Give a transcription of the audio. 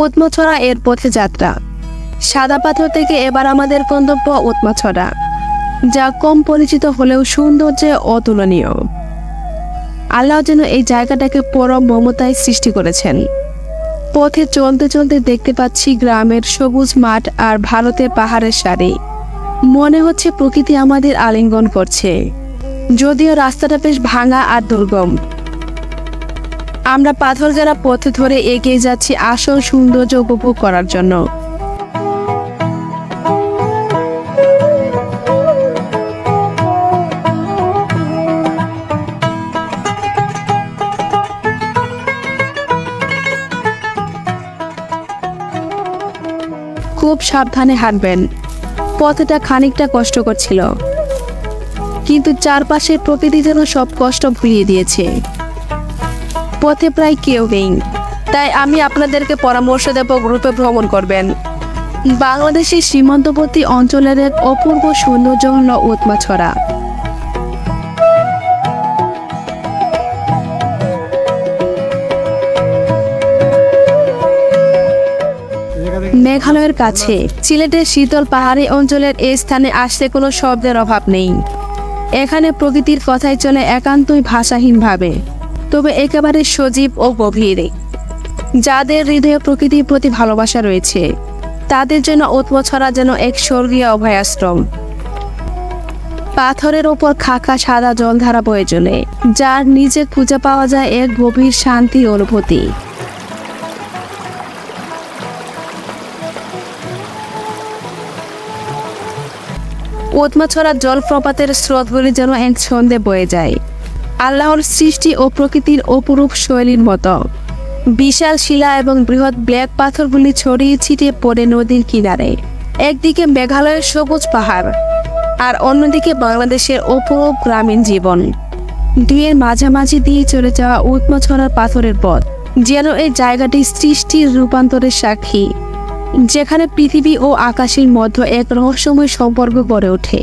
উৎমাছড়া এর পথে যাত্রা। সাদা পাথর থেকে এবার আমাদের গন্তব্য উৎমাছড়া, যা কম পরিচিত হলেও সৌন্দর্যে অতুলনীয়। আল্লাহ যেন এই জায়গাটাকে পরম মমতায় সৃষ্টি করেছেন। পথে চলতে চলতে দেখতে পাচ্ছি গ্রামের সবুজ মাঠ আর ভারতের পাহাড়ের সারি। মনে হচ্ছে প্রকৃতি আমাদের আলিঙ্গন করছে, যদিও রাস্তাটা বেশ ভাঙা আর দুর্গম। আমরা পাথর ঘেরা পথে ধরে এগিয়ে যাচ্ছি আসল সৌন্দর্য উপভোগ করার জন্য। খুব সাবধানে হাঁটবেন। পথটা খানিকটা কষ্টকর ছিল, কিন্তু চারপাশের প্রকৃতি যেন সব কষ্ট ভুলিয়ে দিয়েছে। পথে প্রায় কেউ নেই, তাই আমি আপনাদেরকে পরামর্শ দেব গ্রুপে ভ্রমণ করবেন। বাংলাদেশের সীমান্তবর্তী অঞ্চলের এক অপূর্ব সৌন্দর্য হল উৎমাছড়া। মেঘালয়ের কাছে সিলেটের শীতল পাহাড়ি অঞ্চলের এই স্থানে আসতে কোনো শব্দের অভাব নেই। এখানে প্রকৃতির কথাই চলে একান্তই ভাষাহীনভাবে, তবে একেবারে সজীব ও গভীর। যাদের হৃদয়ে প্রকৃতির প্রতি ভালোবাসা রয়েছে, তাদের জন্য উৎমাছড়া যেন এক স্বর্গীয় অভয়াশ্রম। পাথরের ওপর খাকা সাদা জলধারা বয়ে চলে, যার নিচে খুঁজে পাওয়া যায় এক গভীর শান্তি অনুভূতি। উৎমাছড়া জলপ্রপাতের স্রোতগুলি যেন এক ছন্দে বয়ে যায়, আল্লাহর সৃষ্টি ও প্রকৃতির অপরূপ শৈলীর মতো। বিশাল শিলা এবং বৃহৎ ব্ল্যাক পাথরগুলি ছড়িয়ে ছিটিয়ে পড়ে নদীর কিনারে। একদিকে মেঘালয়ের সবুজ পাহাড়, আর অন্যদিকে বাংলাদেশের অপরূপ গ্রামীণ জীবন। দুইয়ের মাঝামাঝি দিয়ে চলে যাওয়া উৎমাছড়ার পাথরের পথ যেন এই জায়গাটি সৃষ্টির রূপান্তরের সাক্ষী, যেখানে পৃথিবী ও আকাশের মধ্যে এক রহস্যময় সম্পর্ক গড়ে ওঠে।